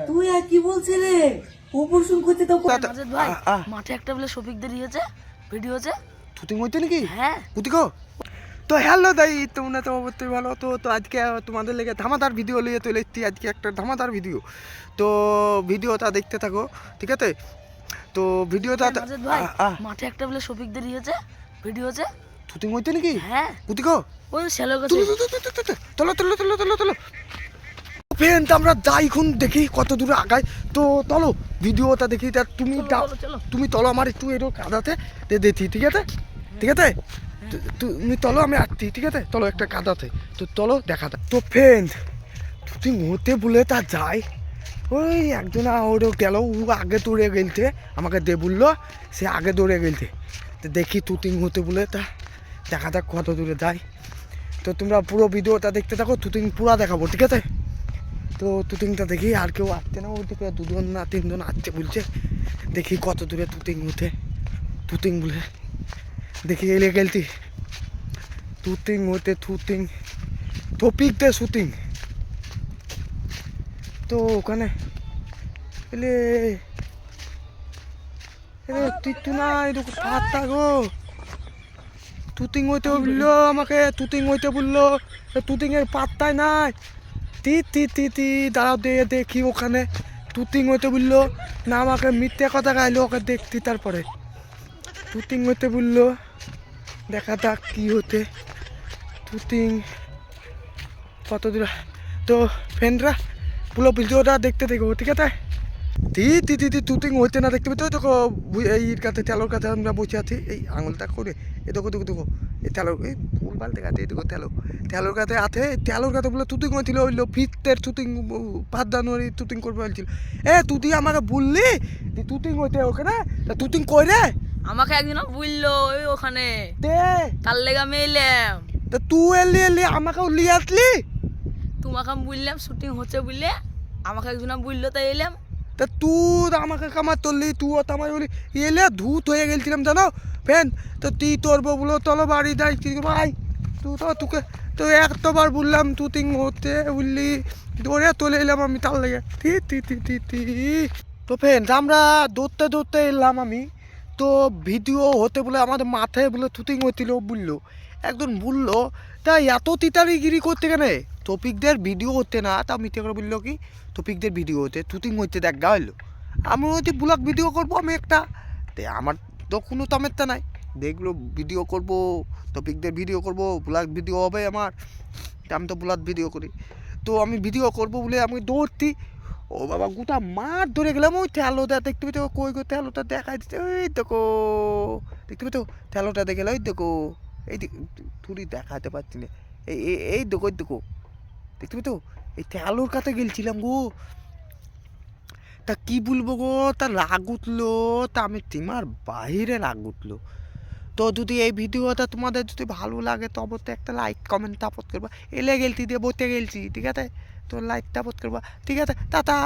তুই আর কি বলছিলে অপারেশন করতে তো মাজেদ ভাই মাঠে একটা বলে শফিকদের ইয়েছে ভিডিও আছে শুটিং হইতে নাকি? হ্যাঁ পুতিকো তো হ্যালো দাই, তোমরা তো অবশ্যই ভালো। তো আজকে তোমাদের লেগে ধামাদার ভিডিও নিয়ে চলে এসেছি। আজকে একটা ধামাদার ভিডিও, তো ভিডিওটা দেখতে থাকো, ঠিক আছে? তো ভিডিওটা মাজেদ ভাই মাঠে একটা বলে শফিকদের ইয়েছে ভিডিও আছে শুটিং হইতে নাকি? হ্যাঁ পুতিকো ওই শ্যালোর কাছে চলো চলো চলো চলো চলো ফ্রেন্ড, আমরা যাই এখন দেখি কত দূরে আগাই। তো চলো ভিডিওটা দেখি। তা তুমি চলো আমার একটু এরকম কাদাতে দেখি, ঠিক আছে? ঠিক আছে, তুমি চলো আমি আসছি, ঠিক আছে? চলো একটা কাদাতে, তো চলো দেখা যাক। তো ফ্রেন্ড, তুই হতে বলে তা যায়, ওই একজন ওরও গেল, ও আগে দৌড়ে গেলতে, আমাকে দে বললো, সে আগে দৌড়ে গেলতে। তো দেখি তুতিং হতে বলে তা দেখা যাক কত দূরে যায়। তো তোমরা পুরো ভিডিওটা দেখতে থাকো, তুতিং পুরো দেখাবো, ঠিক আছে? তো তুতিংটা দেখি, আর কেউ আসছে না, ওইদিকে দুজন না তিনজন আসছে বলছে। দেখি কত দূরে তুতিং হতে, তুতিং বলে দেখি এলে গেলতি তুতিং হতে তুতিং টপিকতে শুটিং। তো ওখানে এলে তুই তো না এরকম পাত্তা গো, তুতিং হইতে বললো আমাকে, তুতিং হইতে বললো, তুতিং এর পাত্তাই নাই। তি তি তি তি দাঁড়াও দিয়ে দেখি ওখানে তুতিং হইতে বললো না, আমাকে মিথ্যে কথা গাইলো, ওকে দেখতি। তারপরে তুতিং হইতে বললো, দেখা যাক কি হতে তুতিং কত দূর। তো ফ্রেন্ডরা পুরো ভিডিওটা দেখতে দেখো, ঠিক আছে? তি তি তি তি তুতিং হইতে না দেখতে পেতে দেখো, এইর কাছে তেলোর কাছে আমরা বসে আছি, এই আঙুলটা করে এ দেখো দেখো দেখো, এই তেলোর এই ফুলবাল দেখাতে, এই দেখো তেলোর কাছে আছে, তেলোর কাছে বলে তুতিং হয়েছিল, ওইলো ফিতের তুতিং 5 জানুয়ারি তুতিং করবে বলছিল। তুই আমাকে বললি তুতিং হইতে ওখানে, তুতিং কই রে? আমাকে একজন বললো ওই ওখানে দে তার লেগা মেলাম, তা তুই এলি আমাকেও লিয়ে আসলি। তোমাকে আমি বললাম শুটিং হচ্ছে বললে, আমাকে একজন বললো তাই এলাম। তা তুই আমাকে কামার তুললি, তুইও তো আমার বলি এলে ধূত হয়ে গেছিলাম জানো ফ্যান। তো তুই তোর বলো চলো বাড়ি যাই, ভাই তুই তো তোকে তো একবার বললাম তুই হতে বললি, দৌড়ে চলে এলাম আমি তার লেগে তি তি তি তি তি। তো ফ্রেন্ড, আমরা দৌড়তে দৌড়তে এলাম আমি। তো ভিডিও হতে বলে আমাদের মাথায় বলে তুতিং হয়েছিল বললো, একজন বললো তা এত তিতারিগিরি করতে কেন, টপিকদের ভিডিও হতে না, তা মিথ্যে করে বললো কি টপিকদের ভিডিও হতে তুতিং হইতে দেখ গা হইলো। আমি হচ্ছে ব্লগ ভিডিও করবো আমি একটা, আমার তো কোনো তামেরটা নাই, দেখলো ভিডিও করব, টপিকদের ভিডিও করব, ব্লগ ভিডিও হবে আমার, আমি তো ব্লগ ভিডিও করি। তো আমি ভিডিও করব বলে আমি দৌড়তি, ও বাবা গোটা মাঠ ধরে গেলাম। ওই তেলোটা দেখতে পেতো, কই গো তেলোটা দেখাই দিচ্ছে, ওই দেখো দেখতে পেতো তেলোটা দেখে ওই দেখো, এই থুড়ি দেখাতে পারছি না, এই এই দেখো ওই দেখো দেখতে পেতো, এই তেলোর কাছে গেলছিলাম গো। তা কি বলবো গো, তা রাগ উঠলো, তা আমি তোমার বাইরে রাগ উঠলো। তো যদি এই ভিডিওটা তোমাদের যদি ভালো লাগে তো অবশ্যই একটা লাইক কমেন্ট তাপত করবা। এলে গেলছি দিয়ে বইতে গেলছি, ঠিক আছে? তো লাইক তাপত করবা, ঠিক আছে? টাটা।